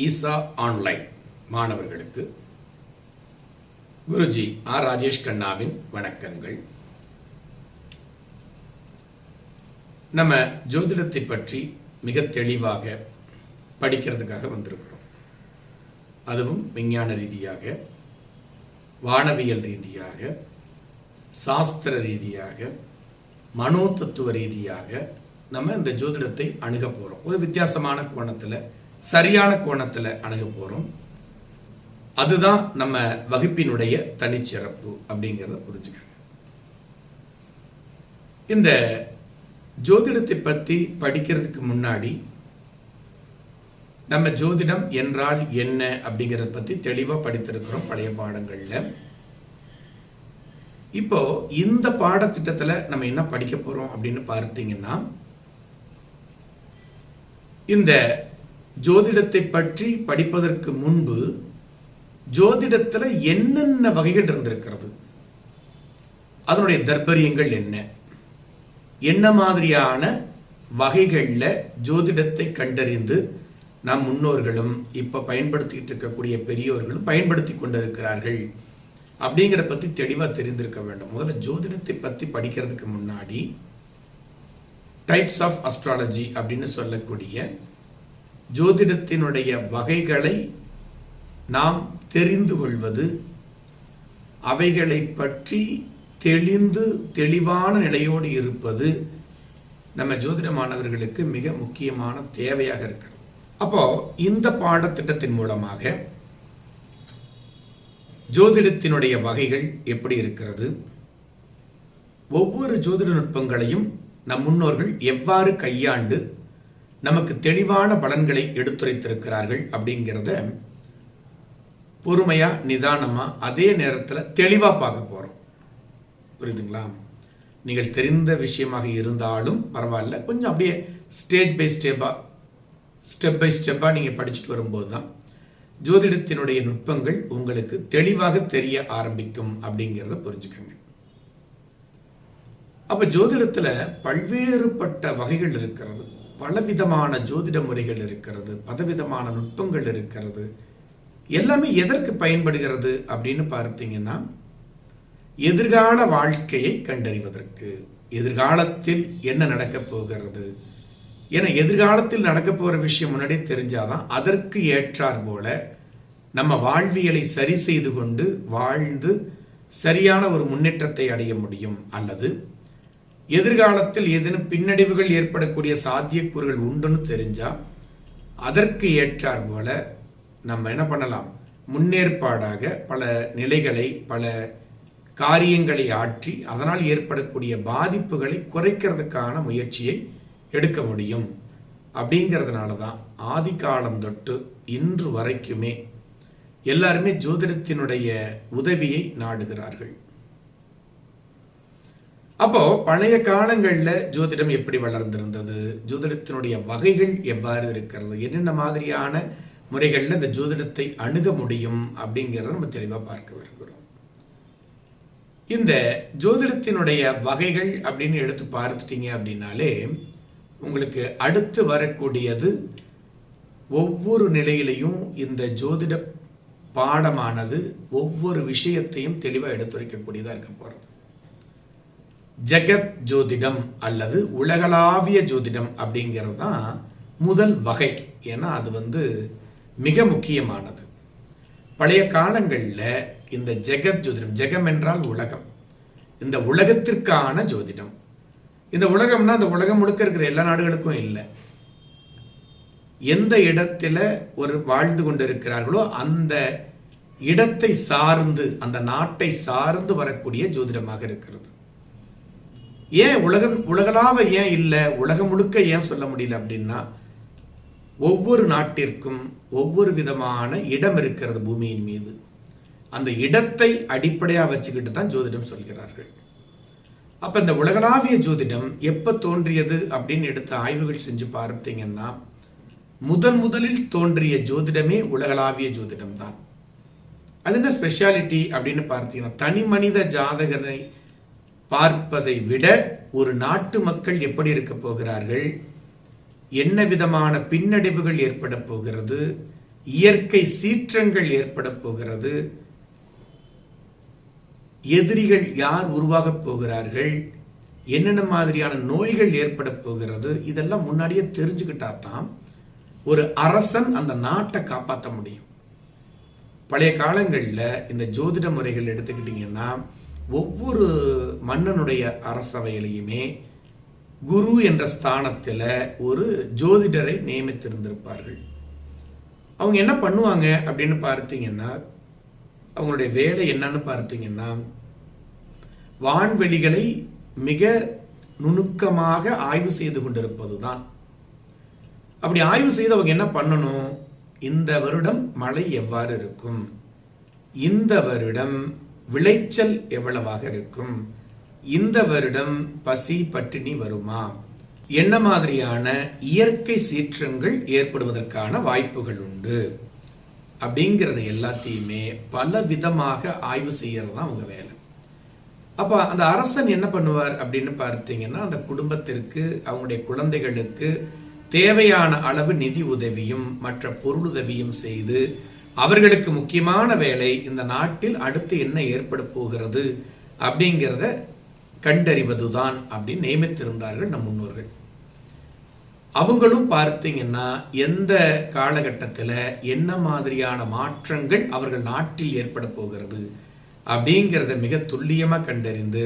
ஈசா online மாணவர்களுக்கு Guruji R Rajesh கண்ணாவின் வணக்கங்கள். நம்ம ஜோதிடத்தை பற்றி மிக தெளிவாக படிக்கிறதுக்காக வந்திருக்கிறோம். அதுவும் விஞ்ஞான ரீதியாக, வானவியல் ரீதியாக, சாஸ்திர ரீதியாக, மனோ தத்துவ ரீதியாக நம்ம இந்த ஜோதிடத்தை அணுக போறோம். ஒரு வித்தியாசமான கோணத்துல, சரியான கோணத்துல அணுக போறோம். அதுதான் நம்ம வகுப்பினுடைய தனிச்சிறப்பு அப்படிங்கிறத புரிஞ்சுக்கங்க. இந்த ஜோதிடத்தை பத்தி படிக்கிறதுக்கு முன்னாடி நம்ம ஜோதிடம் என்றால் என்ன அப்படிங்கறத பத்தி தெளிவா படித்திருக்கிறோம் பழைய பாடங்கள்ல. இப்போ இந்த பாடத்திட்டத்துல நம்ம என்ன படிக்க போறோம் அப்படின்னு பார்த்தீங்கன்னா, இந்த ஜோதிடத்தை பற்றி படிப்பதற்கு முன்பு ஜோதிடத்துல என்னென்ன வகைகள் இருந்திருக்கிறது, அதனுடைய தர்பரியங்கள் என்ன மாதிரியான வகைகள்ல ஜோதிடத்தை கண்டறிந்து நம் முன்னோர்களும் இப்ப பயன்படுத்திட்டு இருக்கக்கூடிய பெரியோர்களும் பயன்படுத்தி கொண்டிருக்கிறார்கள் அப்படிங்கிற பத்தி தெளிவா தெரிந்திருக்க வேண்டும். முதல்ல ஜோதிடத்தை பத்தி படிக்கிறதுக்கு முன்னாடி டைப்ஸ் ஆஃப் அஸ்ட்ராலஜி அப்படின்னு சொல்லக்கூடிய ஜோதிடத்தினுடைய வகைகளை நாம் தெரிந்து கொள்வது, அவைகளை பற்றி தெளிவான நிலையோடு இருப்பது நம்ம ஜோதிட மாணவர்களுக்கு மிக முக்கியமான தேவையாக இருக்கிறது. அப்போ இந்த பாடத்திட்டத்தின் மூலமாக ஜோதிடத்தினுடைய வகைகள் எப்படி இருக்கிறது, ஒவ்வொரு ஜோதிட நுட்பங்களையும் நம் முன்னோர்கள் எவ்வாறு கையாண்டு நமக்கு தெளிவான பலன்களை எடுத்துரைத்திருக்கிறார்கள் அப்படிங்கிறத பொறுமையா, நிதானமா, அதே நேரத்தில் தெளிவா பார்க்க போறோம். புரியுதுங்களா? நீங்கள் தெரிந்த விஷயமாக இருந்தாலும் பரவாயில்ல, கொஞ்சம் அப்படியே ஸ்டேஜ் பை ஸ்டெப் பை ஸ்டெப்பா நீங்க படிச்சுட்டு வரும்போது தான் ஜோதிடத்தினுடைய நுட்பங்கள் உங்களுக்கு தெளிவாக தெரிய ஆரம்பிக்கும் அப்படிங்கிறத புரிஞ்சுக்கங்க. அப்ப ஜோதிடத்துல பல்வேறுபட்ட வகைகள் இருக்கிறது, பலவிதமான ஜோதிட முறைகள் இருக்கிறது, பலவிதமான நுட்பங்கள் இருக்கிறது. எல்லாமே எதற்கு பயன்படுகிறது அப்படின்னு பார்த்தீங்கன்னா, எதிர்கால வாழ்க்கையை கண்டறிவதற்கு, எதிர்காலத்தில் என்ன நடக்க போகிறது என எதிர்காலத்தில் நடக்க போற விஷயம் முன்னாடியே தெரிஞ்சாதான் அதற்கு ஏற்றார் போல நம்ம வாழ்வியலை சரி செய்து கொண்டு வாழ்ந்து சரியான ஒரு முன்னேற்றத்தை அடைய முடியும். அல்லது எதிர்காலத்தில் ஏதேனும் பின்னடைவுகள் ஏற்படக்கூடிய சாத்தியக்கூறுகள் உண்டுன்னு தெரிஞ்சா அதற்கு ஏற்றார் போல நம்ம என்ன பண்ணலாம், முன்னேற்பாடாக பல நிலைகளை, பல காரியங்களை ஆற்றி அதனால் ஏற்படக்கூடிய பாதிப்புகளை குறைக்கிறதுக்கான முயற்சியை எடுக்க முடியும். அப்படிங்கிறதுனால தான் ஆதி காலம் தொட்டு இன்று வரைக்குமே எல்லாருமே ஜோதிடத்தினுடைய உதவியை நாடுகிறார்கள். அப்போ பழைய காலங்கள்ல ஜோதிடம் எப்படி வளர்ந்திருந்தது, ஜோதிடத்தினுடைய வகைகள் எவ்வாறு இருக்கிறது, என்னென்ன மாதிரியான முறைகள்ல இந்த ஜோதிடத்தை அணுக முடியும் அப்படிங்கிறத நம்ம தெளிவா பார்க்க வருகிறோம். இந்த ஜோதிடத்தினுடைய வகைகள் அப்படின்னு எடுத்து பார்த்துட்டீங்க அப்படின்னாலே உங்களுக்கு அடுத்து வரக்கூடியது ஒவ்வொரு நிலையிலையும் இந்த ஜோதிட பாடமானது ஒவ்வொரு விஷயத்தையும் தெளிவா எடுத்துரைக்கக்கூடியதா இருக்க போறது. ஜெகத் ஜோதிடம் அல்லது உலகளாவிய ஜோதிடம் அப்படிங்கிறது தான் முதல் வகை. ஏன்னா அது மிக முக்கியமானது. பழைய காலங்கள்ல இந்த ஜெகத் ஜோதிடம், ஜெகம் என்றால் உலகம், இந்த உலகத்திற்கான ஜோதிடம். இந்த உலகம்னா அந்த உலகம் முழுக்க இருக்கிற எல்லா நாடுகளுக்கும் இல்லை, எந்த இடத்துல ஒரு வாழ்ந்து கொண்டிருக்கிறார்களோ அந்த இடத்தை சார்ந்து, அந்த நாட்டை சார்ந்து வரக்கூடிய ஜோதிடமாக இருக்கிறது. ஏன் உலகளாவ ஏன் இல்லை, உலகம் முழுக்க ஏன் சொல்ல முடியல அப்படின்னா, ஒவ்வொரு நாட்டிற்கும் ஒவ்வொரு விதமான இடம் இருக்கிறது பூமியின் மீது. அந்த இடத்தை அடிப்படையாக வச்சுக்கிட்டு தான் ஜோதிடம் சொல்கிறார்கள். அப்ப இந்த உலகளாவிய ஜோதிடம் எப்ப தோன்றியது அப்படின்னு எடுத்த ஆய்வுகள் செஞ்சு பார்த்தீங்கன்னா, முதலில் தோன்றிய ஜோதிடமே உலகளாவிய ஜோதிடம் தான். அது என்ன ஸ்பெஷாலிட்டி அப்படின்னு பார்த்தீங்கன்னா, தனி மனித ஜாதகனை பார்ப்பதை விட ஒரு நாட்டு மக்கள் எப்படி இருக்க போகிறார்கள், என்ன விதமான பின்னடைவுகள் ஏற்பட போகிறது, இயற்கை சீற்றங்கள் ஏற்பட போகிறது, எதிரிகள் யார் உருவாக போகிறார்கள், என்னென்ன மாதிரியான நோய்கள் ஏற்பட போகிறது, இதெல்லாம் முன்னாடியே தெரிஞ்சுக்கிட்டா தான் ஒரு அரசன் அந்த நாட்டை காப்பாற்ற முடியும். பழைய காலங்களில் இந்த ஜோதிட முறைகள் எடுத்துக்கிட்டீங்கன்னா ஒவ்வொரு மன்னனுடைய அரசவையிலையுமே குரு என்ற ஸ்தானத்தில் ஒரு ஜோதிடரை நியமித்திருந்திருப்பார்கள். அவங்க என்ன பண்ணுவாங்க அப்படின்னு பார்த்தீங்கன்னா, அவங்களுடைய வேலை என்னன்னு பார்த்தீங்கன்னா, வான்வெளிகளை மிக நுணுக்கமாக ஆய்வு செய்து கொண்டிருப்பதுதான். அப்படி ஆய்வு செய்து அவங்க என்ன பண்ணணும், இந்த வருடம் மழை எவ்வாறு இருக்கும், இந்த வருடம் விளைச்சல் எவ்வளவாக இருக்கும், இந்த வருடம் பசி பட்டினி வருமா, என்ன மாதிரியான இயற்கை சீற்றங்கள் ஏற்படுவதற்கான வாய்ப்புகள் உண்டு அப்படிங்கிறத எல்லாத்தையுமே பல விதமாக ஆய்வு செய்யறது தான் அவங்க வேலை. அப்ப அந்த அரசன் என்ன பண்ணுவார் அப்படின்னு பார்த்தீங்கன்னா, அந்த குடும்பத்திற்கு அவங்களுடைய குழந்தைகளுக்கு தேவையான அளவு நிதி உதவியும் மற்ற பொருளுதவியும் செய்து, அவர்களுக்கு முக்கியமான வேலை இந்த நாட்டில் அடுத்து என்ன ஏற்பட போகிறது அப்படிங்கிறத கண்டறிவதுதான் அப்படின்னு நியமித்திருந்தார்கள் நம் முன்னோர்கள். அவங்களும் பார்த்தீங்கன்னா எந்த காலகட்டத்தில் என்ன மாதிரியான மாற்றங்கள் அவர்கள் நாட்டில் ஏற்பட போகிறது அப்படிங்கிறத மிக துல்லியமாக கண்டறிந்து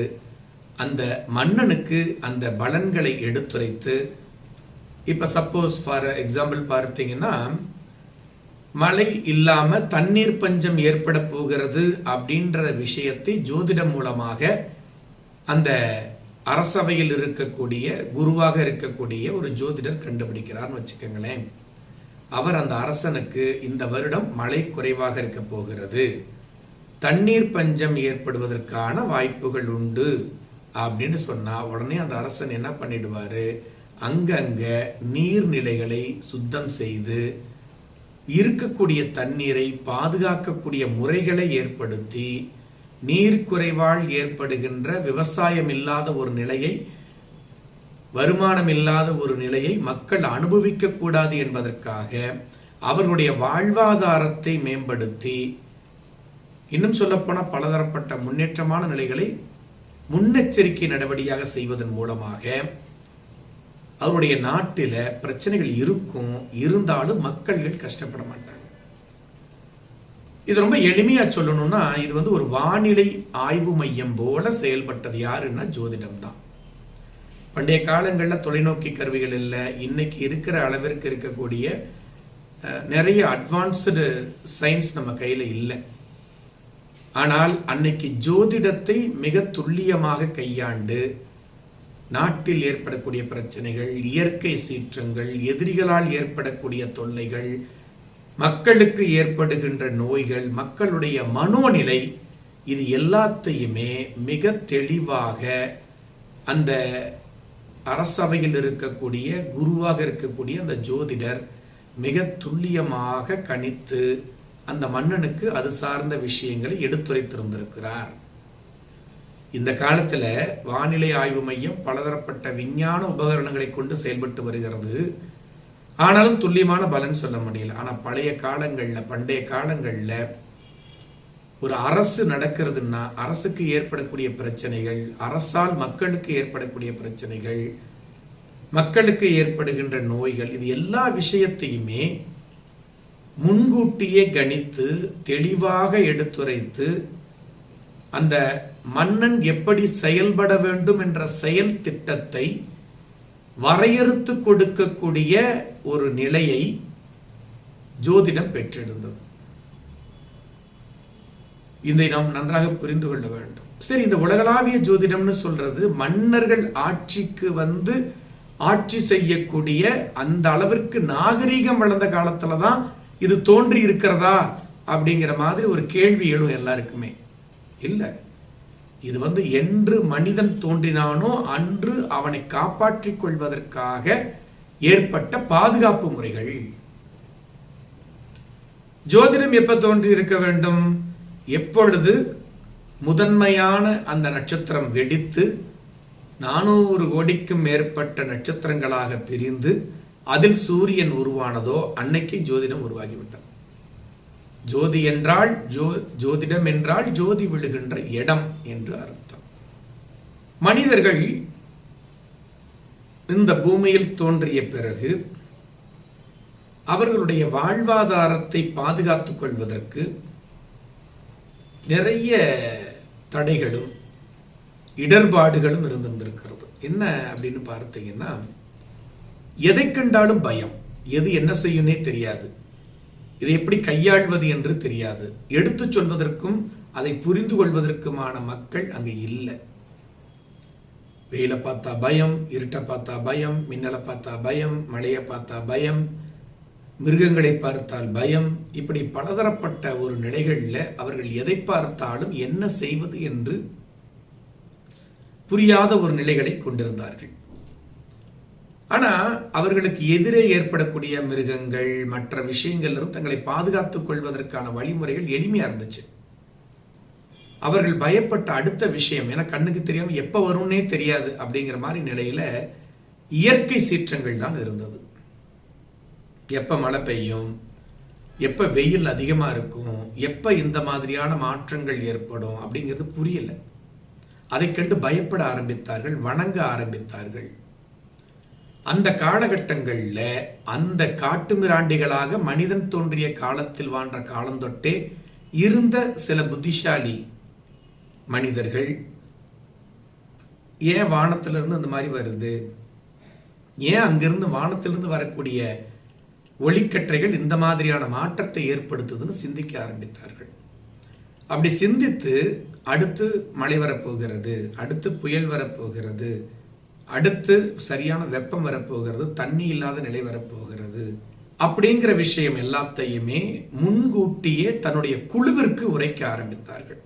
அந்த மன்னனுக்கு அந்த பலன்களை எடுத்துரைத்து, இப்போ சப்போஸ் ஃபார் எக்ஸாம்பிள் பார்த்தீங்கன்னா மழை இல்லாம தண்ணீர் பஞ்சம் ஏற்பட போகிறது அப்படின்ற விஷயத்தை ஜோதிடம் மூலமாக அந்த அரசவையில் இருக்கக்கூடிய குருவாக இருக்கக்கூடிய ஒரு ஜோதிடர் கண்டுபிடிக்கிறார்னு வச்சுக்கோங்களேன். அவர் அந்த அரசனுக்கு இந்த வருடம் மழை குறைவாக இருக்க போகிறது, தண்ணீர் பஞ்சம் ஏற்படுவதற்கான வாய்ப்புகள் உண்டு அப்படின்னு சொன்னா உடனே அந்த அரசன் என்ன பண்ணிடுவாரு, அங்கங்க நீர்நிலைகளை சுத்தம் செய்து இருக்கக்கூடிய தண்ணீரை பாதுகாக்கக்கூடிய முறைகளை ஏற்படுத்தி நீர் குறைவால் ஏற்படுகின்ற விவசாயம் இல்லாத ஒரு நிலையை, வருமானம் இல்லாத ஒரு நிலையை மக்கள் அனுபவிக்க கூடாது என்பதற்காக அவர்களுடைய வாழ்வாதாரத்தை மேம்படுத்தி, இன்னும் சொல்லப்போன பலதரப்பட்ட முன்னேற்றமான நிலைகளை முன்னெச்சரிக்கை நடவடிக்கையாக செய்வதன் மூலமாக அவருடைய நாட்டில பிரச்சனைகள் இருக்கும், இருந்தாலும் மக்கள்கள் கஷ்டப்பட மாட்டாங்க. இது ரொம்ப எளிமையா சொல்லணும்னா, இது ஒரு வானிலை ஆய்வு மையம் போல செயல்பட்டது யாருன்னா ஜோதிடம் தான். பண்டைய காலங்களில் தொலைநோக்கி கருவிகள் இல்லை, இன்னைக்கு இருக்கிற அளவிற்கு இருக்கக்கூடிய நிறைய அட்வான்ஸ்டு சயின்ஸ் நம்ம கையில இல்லை. ஆனால் அன்னைக்கு ஜோதிடத்தை மிக துல்லியமாக கையாண்டு நாட்டில் ஏற்படக்கூடிய பிரச்சனைகள், இயற்கை சீற்றங்கள், எதிரிகளால் ஏற்படக்கூடிய தொல்லைகள், மக்களுக்கு ஏற்படுகின்ற நோய்கள், மக்களுடைய மனோநிலை, இது எல்லாத்தையுமே மிக தெளிவாக அந்த அரசவையில் இருக்கக்கூடிய குருவாக இருக்கக்கூடிய அந்த ஜோதிடர் மிக துல்லியமாக கணித்து அந்த மன்னனுக்கு அது சார்ந்த விஷயங்களை எடுத்துரைத்திருந்திருக்கிறார். இந்த காலத்துல வானிலை ஆய்வு மையம் பலதரப்பட்ட விஞ்ஞான உபகரணங்களை கொண்டு செயல்பட்டு வருகிறது. ஆனாலும் துல்லியமான பலன் சொல்ல முடியல. ஆனா பழைய காலங்கள்ல, பண்டைய காலங்கள்ல ஒரு அரசு நடக்கிறதுன்னா அரசுக்கு ஏற்படக்கூடிய பிரச்சனைகள், அரசால் மக்களுக்கு ஏற்படக்கூடிய பிரச்சனைகள், மக்களுக்கு ஏற்படுகின்ற நோய்கள், இது எல்லா விஷயத்தையுமே முன்கூட்டியே கணித்து தெளிவாக எடுத்துரைத்து அந்த மன்னன் எப்படி செயல்பட வேண்டும் என்ற செயல் திட்டத்தை வரையறுத்து கொடுக்கக்கூடிய ஒரு நிலையை ஜோதிடம் பெற்றிருந்தது. இதை நாம் நன்றாக புரிந்து கொள்ள வேண்டும். சரி, இந்த உலகளாவிய ஜோதிடம்னு சொல்றது மன்னர்கள் ஆட்சிக்கு ஆட்சி செய்யக்கூடிய அந்த அளவிற்கு நாகரீகம் வளர்ந்த காலத்துலதான் இது தோன்றி இருக்கிறதா அப்படிங்கிற மாதிரி ஒரு கேள்வி எழும் எல்லாருக்குமே. இல்ல, இது என்று மனிதன் தோன்றினானோ அன்று அவனை காப்பாற்றிக் கொள்வதற்காக ஏற்பட்ட பாதுகாப்பு முறைகள். ஜோதிடம் எப்ப தோன்றி இருக்க வேண்டும், எப்பொழுது முதன்மையான அந்த நட்சத்திரம் வெடித்து 400 கோடிக்கும் மேற்பட்ட நட்சத்திரங்களாக பிரிந்து அதில் சூரியன் உருவானதோ அன்னைக்கு ஜோதிடம் உருவாகிவிட்டது. ஜோதி என்றால் ஜோதிடம் என்றால் ஜோதி விழுகின்ற இடம் என்று அர்த்தம். மனிதர்கள் இந்த பூமியில் தோன்றிய பிறகு அவர்களுடைய வாழ்வாதாரத்தை பாதுகாத்துக் கொள்வதற்கு நிறைய தடைகளும் இடர்பாடுகளும் இருந்திருக்கிறது. என்ன அப்படின்னு பார்த்தீங்கன்னா, எதை கண்டாலும் பயம், எது என்ன செய்யும்னே தெரியாது, இதை எப்படி கையாள்வது என்று தெரியாது, எடுத்து சொல்வதற்கும் அதை புரிந்து கொள்வதற்குமான மக்கள் அங்கே இல்லை. வெயிலை பார்த்தா பயம், இருட்டை பார்த்தா பயம், மின்னலை பார்த்தா பயம், மழையை பார்த்தா பயம், மிருகங்களை பார்த்தால் பயம், இப்படி பலதரப்பட்ட ஒரு நிலைகளில் அவர்கள் எதை பார்த்தாலும் என்ன செய்வது என்று புரியாத ஒரு நிலைகளை கொண்டிருந்தார்கள். ஆனா அவர்களுக்கு எதிரே ஏற்படக்கூடிய மிருகங்கள் மற்ற விஷயங்களிலிருந்து தங்களை பாதுகாத்துக் கொள்வதற்கான வழிமுறைகள் எளிமையா இருந்துச்சு. அவர்கள் பயப்பட்ட அடுத்த விஷயம், ஏன்னா கண்ணுக்கு தெரியாம எப்ப வரும்னே தெரியாது அப்படிங்கிற மாதிரி நிலையில இயற்கை சீற்றங்கள் தான் இருந்தது. எப்ப மழை பெய்யும், எப்ப வெயில் அதிகமா இருக்கும், எப்ப இந்த மாதிரியான மாற்றங்கள் ஏற்படும் அப்படிங்கிறது புரியல. அதை கண்டு பயப்பட ஆரம்பித்தார்கள், வணங்க ஆரம்பித்தார்கள். அந்த காலகட்டங்கள்ல அந்த காட்டுமிராண்டிகளாக மனிதன் தோன்றிய காலத்தில் வாழ்ந்த காலம் தொட்டே இருந்த சில புத்திசாலி மனிதர்கள், ஏன் வானத்திலிருந்து அந்த மாதிரி வருது, ஏன் அங்கிருந்து வானத்திலிருந்து வரக்கூடிய ஒளிக்கற்றைகள் இந்த மாதிரியான மாற்றத்தை ஏற்படுத்துதுன்னு சிந்திக்க ஆரம்பித்தார்கள். அப்படி சிந்தித்து அடுத்து மழை வரப்போகிறது, அடுத்து புயல் வரப்போகிறது, அடுத்து சரியான வெப்பம் வரப்போகிறது, தண்ணி இல்லாத நிலை வரப்போகிறது அப்படிங்கிற விஷயம் எல்லாத்தையுமே முன்கூட்டியே தன்னுடைய குழுவிற்கு உரைக்க ஆரம்பித்தார்கள்.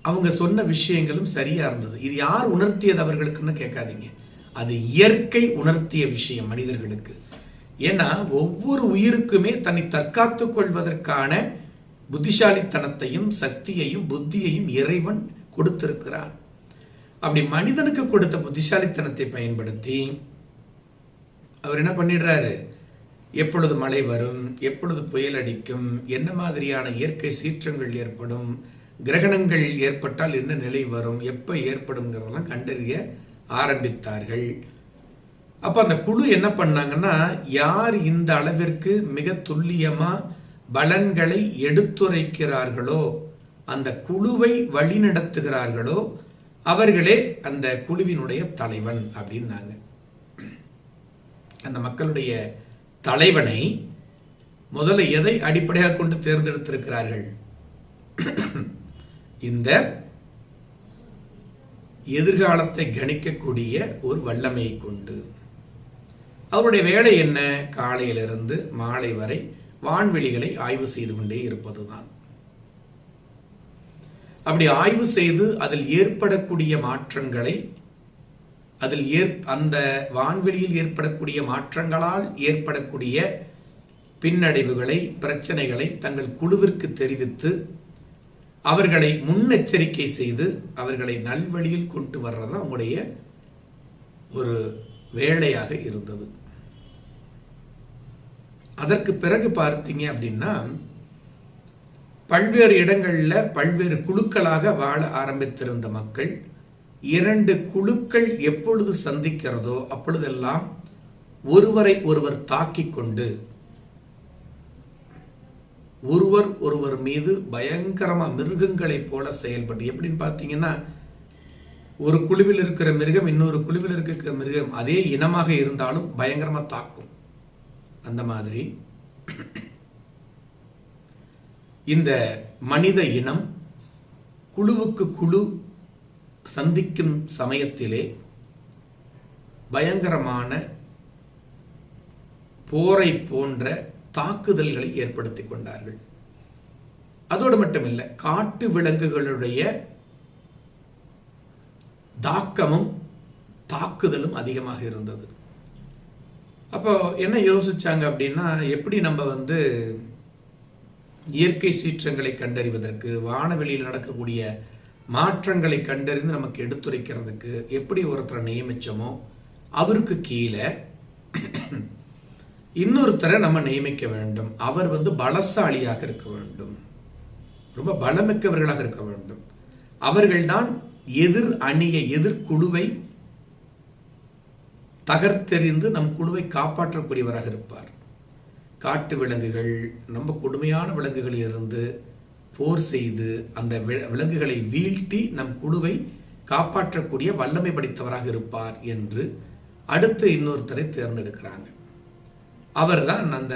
அவங்க சொன்ன விஷயங்களும் சரியா இருந்தது. இது யார் உணர்த்தியது அவர்களுக்குன்னு கேட்காதீங்க, அது இயற்கை உணர்த்திய விஷயம் மனிதர்களுக்கு. ஏன்னா ஒவ்வொரு உயிருக்குமே தன்னை தற்காத்துக் கொள்வதற்கான புத்திசாலித்தனத்தையும் சக்தியையும் புத்தியையும் இறைவன் கொடுத்திருக்கிறான். அப்படி மனிதனுக்கு கொடுத்த புத்திசாலித்தனத்தை பயன்படுத்தி அவர் என்ன பண்ணிடுறாரு, எப்பொழுது மழை வரும், எப்பொழுது புயல் அடிக்கும், என்ன மாதிரியான இயற்கை சீற்றங்கள் ஏற்படும், கிரகணங்கள் ஏற்பட்டால் என்ன நிலை வரும், எப்ப ஏற்படும்ங்கிறதெல்லாம் கண்டறிய ஆரம்பித்தார்கள். அப்ப அந்த குழு என்ன பண்ணாங்கன்னா, யார் இந்த அளவிற்கு மிக துல்லியமா பலன்களை எடுத்துரைக்கிறார்களோ, அந்த குழுவை வழிநடத்துகிறார்களோ அவர்களே அந்த குழுவினுடைய தலைவன் அப்படின்னாங்க. அந்த மக்களுடைய தலைவனை முதல்ல எதை அடிப்படையாக கொண்டு தேர்ந்தெடுத்திருக்கிறார்கள், இந்த எதிர்காலத்தை கணிக்கக்கூடிய ஒரு வல்லமையை கொண்டு. அவருடைய வேலை என்ன, காலையிலிருந்து மாலை வரை வான்வெளிகளை ஆய்வு செய்து கொண்டே இருப்பதுதான். அப்படி ஆய்வு செய்து அதில் ஏற்படக்கூடிய மாற்றங்களை, அந்த வான்வெளியில் ஏற்படக்கூடிய மாற்றங்களால் ஏற்படக்கூடிய பின்னடைவுகளை, பிரச்சனைகளை தங்கள் குழுவிற்கு தெரிவித்து அவர்களை முன்னெச்சரிக்கை செய்து அவர்களை நல்வழியில் கொண்டு வர்றது அவங்களுடைய ஒரு வேலையாக இருந்தது. அதற்கு பிறகு பார்த்தீங்க அப்படின்னா, பல்வேறு இடங்கள்ல பல்வேறு குழுக்களாக வாழ ஆரம்பித்திருந்த மக்கள் 2 குழுக்கள் எப்பொழுது சந்திக்கிறதோ அப்பொழுதெல்லாம் ஒருவரை ஒருவர் தாக்கிக் கொண்டு ஒருவர் மீது பயங்கரமா மிருகங்களை போல செயல்பட்டு, எப்படின்னு பார்த்தீங்கன்னா, ஒரு குழுவில் இருக்கிற மிருகம் இன்னொரு குழுவில் இருக்கிற மிருகம் அதே இனமாக இருந்தாலும் பயங்கரமா தாக்கும். அந்த மாதிரி இந்த மனித இனம் குழுவுக்கு குழு சந்திக்கும் சமயத்திலே பயங்கரமான போரை போன்ற தாக்குதல்களை ஏற்படுத்திக் கொண்டார்கள். அதோடு மட்டுமில்லை, காட்டு விலங்குகளுடைய தாக்கமும் தாக்குதலும் அதிகமாக இருந்தது. அப்போ என்ன யோசிச்சாங்க அப்படின்னா, எப்படி நம்ம இயற்கை சீற்றங்களை கண்டறிவதற்கு, வானவெளியில் நடக்கக்கூடிய மாற்றங்களை கண்டறிந்து நமக்கு எடுத்துரைக்கிறதுக்கு எப்படி ஒருத்தரை நியமிச்சோமோ அவருக்கு கீழே இன்னொருத்தரை நம்ம நியமிக்க வேண்டும். அவர் பலசாலியாக இருக்க வேண்டும், ரொம்ப பலமிக்கவர்களாக இருக்க வேண்டும். அவர்கள்தான் எதிர் அணியை, எதிர்குழுவை தகர்த்தெறிந்து நம் குழுவை காப்பாற்றக்கூடியவராக இருப்பார். காட்டு விலங்குகள், ரொம்ப கொடுமையான விலங்குகளில் இருந்து போர் செய்து அந்த விலங்குகளை வீழ்த்தி நம் குழுவை காப்பாற்றக்கூடிய வல்லமை படைத்தவராக இருப்பார் என்று அடுத்து இன்னொருத்தரை தேர்ந்தெடுக்கிறாங்க. அவர்தான் அந்த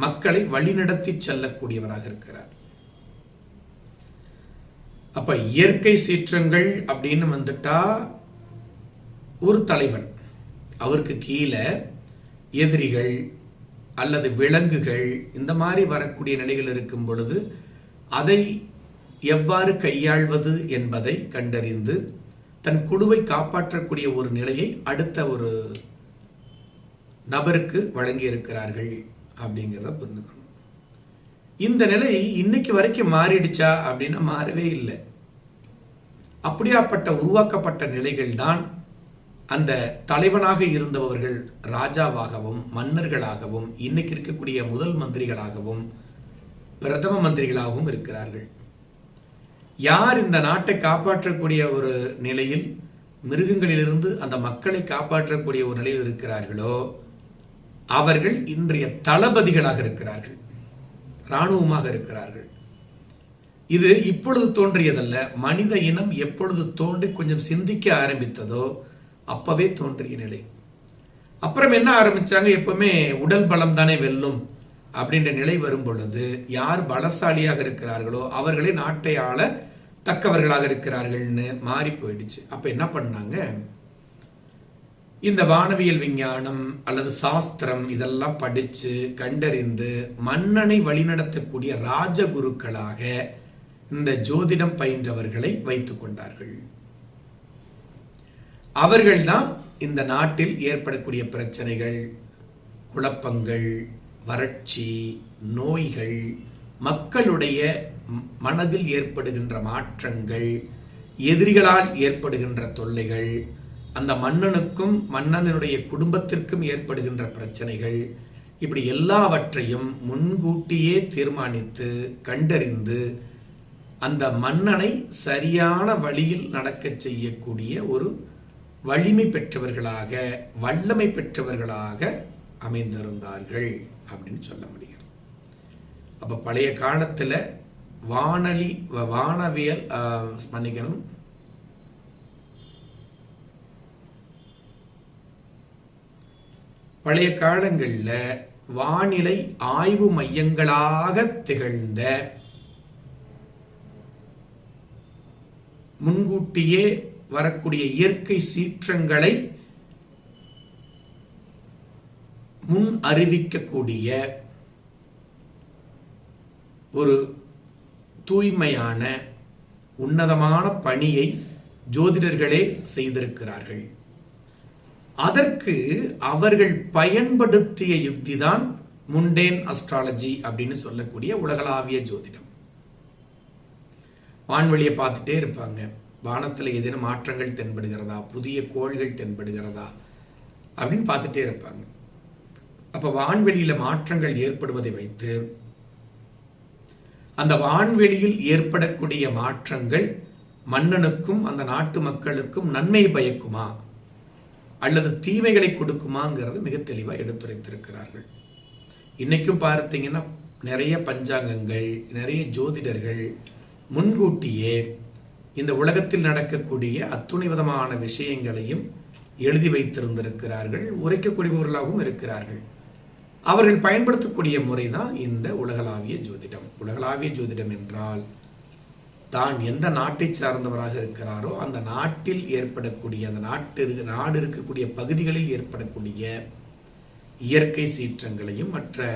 மக்களை வழிநடத்தி செல்லக்கூடியவராக இருக்கிறார். அப்ப இயற்கை சீற்றங்கள் அப்படின்னு வந்துட்டா ஒரு தலைவன், அவருக்கு கீழே எதிரிகள் அல்லது விலங்குகள் இந்த மாதிரி வரக்கூடிய நிலைகள் இருக்கும் பொழுது அதை எவ்வாறு கையாள்வது என்பதை கண்டறிந்து தன் குழுவை காப்பாற்றக்கூடிய ஒரு நிலையை அடுத்த ஒரு நபருக்கு வழங்கி இருக்கிறார்கள் அப்படிங்கிறத புரிந்துக்கணும். இந்த நிலை இன்னைக்கு வரைக்கும் மாறிடுச்சா அப்படின்னா மாறவே இல்லை. அப்படியாப்பட்ட உருவாக்கப்பட்ட நிலைகள் தான் அந்த தலைவனாக இருந்தவர்கள் ராஜாவாகவும் மன்னர்களாகவும் இன்னைக்கு இருக்கக்கூடிய முதல் மந்திரிகளாகவும் பிரதம மந்திரிகளாகவும் இருக்கிறார்கள். யார் இந்த நாட்டை காப்பாற்றக்கூடிய ஒரு நிலையில் மிருகங்களிலிருந்து அந்த மக்களை காப்பாற்றக்கூடிய ஒரு நிலையில் இருக்கிறார்களோ அவர்கள் இன்றைய தளபதிகளாக இருக்கிறார்கள், இராணுவமாக இருக்கிறார்கள். இது இப்பொழுது தோன்றியதல்ல. மனித இனம் எப்பொழுது தோன்றி கொஞ்சம் சிந்திக்க ஆரம்பித்ததோ அப்பவே தோன்றிய நிலை. அப்புறம் என்ன ஆரம்பிச்சாங்க, எப்பவுமே உடல் பலம் தானே வெல்லும் அப்படின்ற நிலை வரும் பொழுது யார் பலசாலியாக இருக்கிறார்களோ அவர்களே நாட்டை ஆள தக்கவர்களாக இருக்கிறார்கள்னு மாறி போயிடுச்சு. அப்ப என்ன பண்ணாங்க, இந்த வானவியல் விஞ்ஞானம் அல்லது சாஸ்திரம் இதெல்லாம் படிச்சு கண்டறிந்து மன்னனை வழிநடத்தக்கூடிய ராஜகுருக்களாக இந்த ஜோதிடம் பயின்றவர்களை வைத்துக் கொண்டார்கள். அவர்கள்தான் இந்த நாட்டில் ஏற்படக்கூடிய பிரச்சனைகள், குழப்பங்கள், வறட்சி, நோய்கள், மக்களுடைய மனதில் ஏற்படுகின்ற மாற்றங்கள், எதிரிகளால் ஏற்படுகின்ற தொல்லைகள், அந்த மன்னனுக்கும் மன்னனுடைய குடும்பத்திற்கும் ஏற்படுகின்ற பிரச்சனைகள், இப்படி எல்லாவற்றையும் முன்கூட்டியே தீர்மானித்து கண்டறிந்து அந்த மன்னனை சரியான வழியில் நடக்க செய்யக்கூடிய ஒரு வலிமை பெற்றவர்களாக, வல்லமை பெற்றவர்களாக அமைந்திருந்தார்கள் அப்படின்னு சொல்ல முடியும். அப்ப பழைய காலத்துல வானவியல் மன்னிக்கணும், பழைய காலங்கள்ல வானிலை ஆய்வு மையங்களாக திகழ்ந்த, முன்கூட்டியே வரக்கூடிய இயற்கை சீற்றங்களை முன் அறிவிக்கக்கூடிய ஒரு தூய்மையான உன்னதமான பணியை ஜோதிடர்களே செய்திருக்கிறார்கள். அதற்கு அவர்கள் பயன்படுத்திய யுக்திதான் முண்டேன் அஸ்ட்ராலஜி அப்படின்னு சொல்லக்கூடிய உலகளாவிய ஜோதிடம். வான்வெளியை பார்த்துட்டே இருப்பாங்க, வானத்தில் ஏதேனும் மாற்றங்கள் தென்படுகிறதா, புதிய கோள்கள் தென்படுகிறதா அப்படின்னு பார்த்துட்டே இருப்பாங்க. அப்ப வான்வெளியில மாற்றங்கள் ஏற்படுவதை வைத்து அந்த வான்வெளியில் ஏற்படக்கூடிய மாற்றங்கள் மன்னனுக்கும் அந்த நாட்டு மக்களுக்கும் நன்மை பயக்குமா அல்லது தீமைகளை கொடுக்குமாங்கிறது மிக தெளிவாக எடுத்துரைத்திருக்கிறார்கள். இன்னைக்கும் பார்த்தீங்கன்னா நிறைய பஞ்சாங்கங்கள், நிறைய ஜோதிடர்கள் முன்கூட்டியே இந்த உலகத்தில் நடக்கக்கூடிய அத்துணை விதமான விஷயங்களையும் எழுதி வைத்திருந்திருக்கிறார்கள், உரைக்கக்கூடியவர்களாகவும் இருக்கிறார்கள். அவர்கள் பயன்படுத்தக்கூடிய முறைதான் இந்த உலகளாவிய ஜோதிடம். உலகளாவிய ஜோதிடம் என்றால் தான் எந்த நாட்டை சார்ந்தவராக இருக்கிறாரோ அந்த நாட்டில் ஏற்படக்கூடிய, அந்த நாடு இருக்கக்கூடிய பகுதிகளில் ஏற்படக்கூடிய இயற்கை சீற்றங்களையும் மற்ற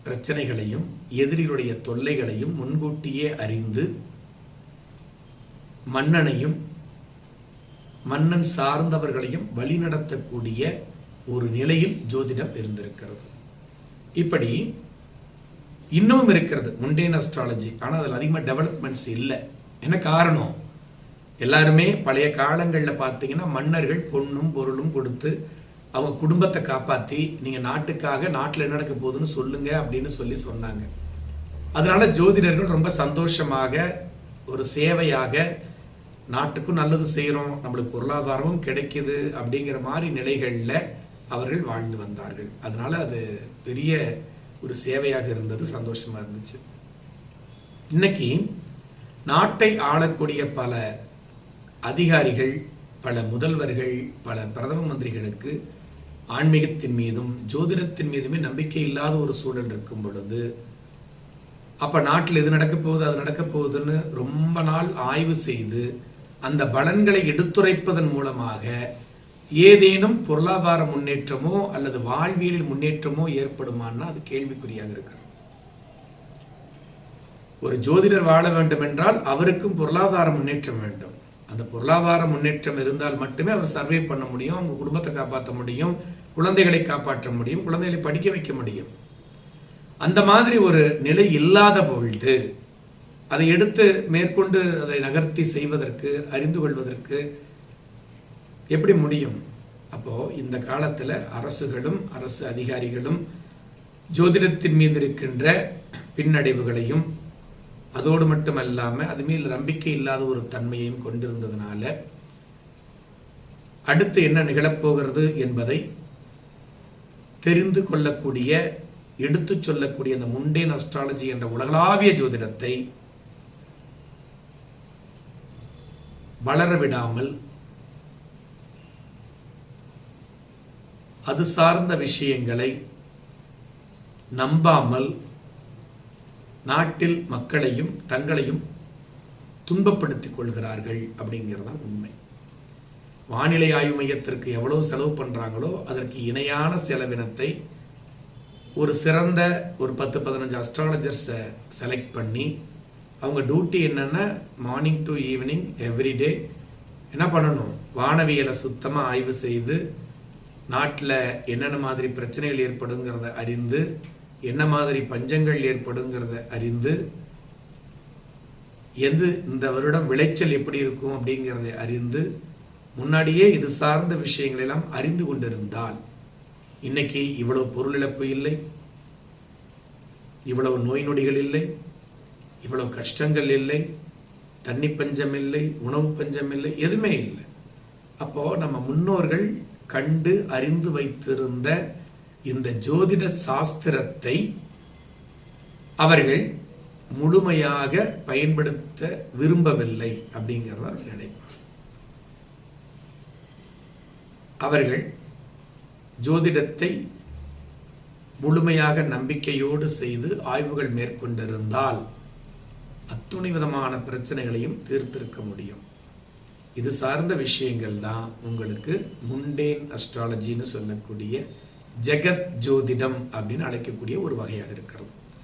பிரச்சனைகளையும் எதிரிகளுடைய தொல்லைகளையும் முன்கூட்டியே அறிந்து மன்னனையும் மன்னன் சார்ந்தவர்களையும் வழிநடத்தக்கூடிய ஒரு நிலையில் ஜோதிடம் இருந்திருக்கிறது. இப்படி இன்னமும் இருக்கிறது முண்டேன் அஸ்ட்ராலஜி. ஆனால் அதில் அதிகமாக டெவலப்மெண்ட்ஸ் இல்லை. என்ன காரணம், எல்லாருமே பழைய காலங்களில் பார்த்தீங்கன்னா மன்னர்கள் பொன்னும் பொருளும் கொடுத்து அவங்க குடும்பத்தை காப்பாத்தி நீங்க நாட்டுக்காக நாட்டுல என்ன நடக்க போகுதுன்னு சொல்லுங்க அப்படின்னு சொன்னாங்க. அதனால ஜோதிடர்கள் ரொம்ப சந்தோஷமாக ஒரு சேவையாக நாட்டுக்கும் நல்லது செய்யறோம், நம்மளுக்கு பொருளாதாரமும் கிடைக்குது அப்படிங்கிற மாதிரி நிலைகள்ல அவர்கள் வாழ்ந்து வந்தார்கள். அதனால அது பெரிய ஒரு சேவையாக இருந்தது, சந்தோஷமா இருந்துச்சு. இன்னைக்கு நாட்டை ஆளக்கூடிய பல அதிகாரிகள், பல முதல்வர்கள், பல பிரதம மந்திரிகளுக்கு ஆன்மீகத்தின் மீதும் ஜோதிடத்தின் மீதுமே நம்பிக்கை இல்லாத ஒரு சூழல் இருக்கும் பொழுது, அப்ப நாட்டில் எது நடக்க போகுது அது நடக்க போகுதுன்னு ரொம்ப நாள் ஆய்வு செய்து அந்த பலன்களை எடுத்துரைப்பதன் மூலமாக ஏதேனும் பொருளாதார முன்னேற்றமோ அல்லது வாழ்வியலில் முன்னேற்றமோ ஏற்படுமான்னா அது கேள்விக்குறியாக இருக்கிறது. ஒரு ஜோதிடர் வாழ வேண்டும் என்றால் அவருக்கும் பொருளாதார முன்னேற்றம் வேண்டும். அந்த பொருளாதார முன்னேற்றம் இருந்தால் மட்டுமே அவர் சர்வே பண்ண முடியும், அவங்க குடும்பத்தை காப்பாற்ற முடியும், குழந்தைகளை காப்பாற்ற முடியும், குழந்தைகளை படிக்க வைக்க முடியும். அந்த மாதிரி ஒரு நிலை இல்லாத பொழுது அதை எடுத்து மேற்கொண்டு அதை நகர்த்தி செய்வதற்கு, அறிந்து கொள்வதற்கு எப்படி முடியும்? அப்போ இந்த காலத்துல அரசுகளும் அரசு அதிகாரிகளும் ஜோதிடத்தின் மீது இருக்கின்ற பின்னடைவுகளையும் அதோடு மட்டுமல்லாம அது மேல் நம்பிக்கை இல்லாத ஒரு தன்மையையும் கொண்டிருந்ததுனால அடுத்து என்ன நிகழப்போகிறது என்பதை தெரிந்து கொள்ளக்கூடிய, எடுத்து சொல்லக்கூடிய அந்த முண்டேன் அஸ்ட்ராலஜி என்ற உலகளாவிய ஜோதிடத்தை வளர விடாமல் அது சார்ந்த விஷயங்களை நம்பாமல் நாட்டில் மக்களையும் தங்களையும் துன்பப்படுத்திக் கொள்கிறார்கள் அப்படிங்கிறதான் உண்மை. வானிலை ஆய்வு மையத்திற்கு எவ்வளவு செலவு பண்றாங்களோ அதற்கு இணையான செலவினத்தை ஒரு சிறந்த ஒரு 10-15 அஸ்ட்ராலஜர்ஸை செலக்ட் பண்ணி அவங்க டியூட்டி என்னன்னா மார்னிங் டு ஈவினிங் எவ்ரிடே என்ன பண்ணணும், வானவியலை சுத்தமா ஆய்வு செய்து நாட்டில் என்னென்ன மாதிரி பிரச்சனைகள் ஏற்படுங்கிறத அறிந்து, என்ன மாதிரி பஞ்சங்கள் ஏற்படுங்கிறத அறிந்து, இந்த வருடம் விளைச்சல் எப்படி இருக்கும் அப்படிங்கிறதை அறிந்து முன்னாடியே இது சார்ந்த விஷயங்கள் எல்லாம் அறிந்து கொண்டிருந்தால் இன்னைக்கு இவ்வளவு பொருள் இழப்பு இல்லை, இவ்வளவு நோய் நொடிகள் இல்லை, இவ்வளவு கஷ்டங்கள் இல்லை, தண்ணி பஞ்சம் இல்லை, உணவு பஞ்சம் இல்லை, எதுவுமே இல்லை. அப்போ நம்ம முன்னோர்கள் கண்டு அறிந்து வைத்திருந்த இந்த ஜோதிட சாஸ்திரத்தை அவர்கள் முழுமையாக பயன்படுத்த விரும்பவில்லை அப்படிங்கிறத நினைப்பார். அவர்கள் ஜோதிடத்தை முழுமையாக நம்பிக்கையோடு செய்து ஆய்வுகள் மேற்கொண்டிருந்தால் அத்துணை விதமான பிரச்சனைகளையும் தீர்த்திருக்க முடியும். இது சார்ந்த விஷயங்கள் தான் உங்களுக்கு முண்டேன் அஸ்ட்ராலஜின்னு சொல்லக்கூடிய ஜெகத் ஜோதிடம் அப்படின்னு அழைக்கக்கூடிய ஒரு வகையாக இருக்கிறது.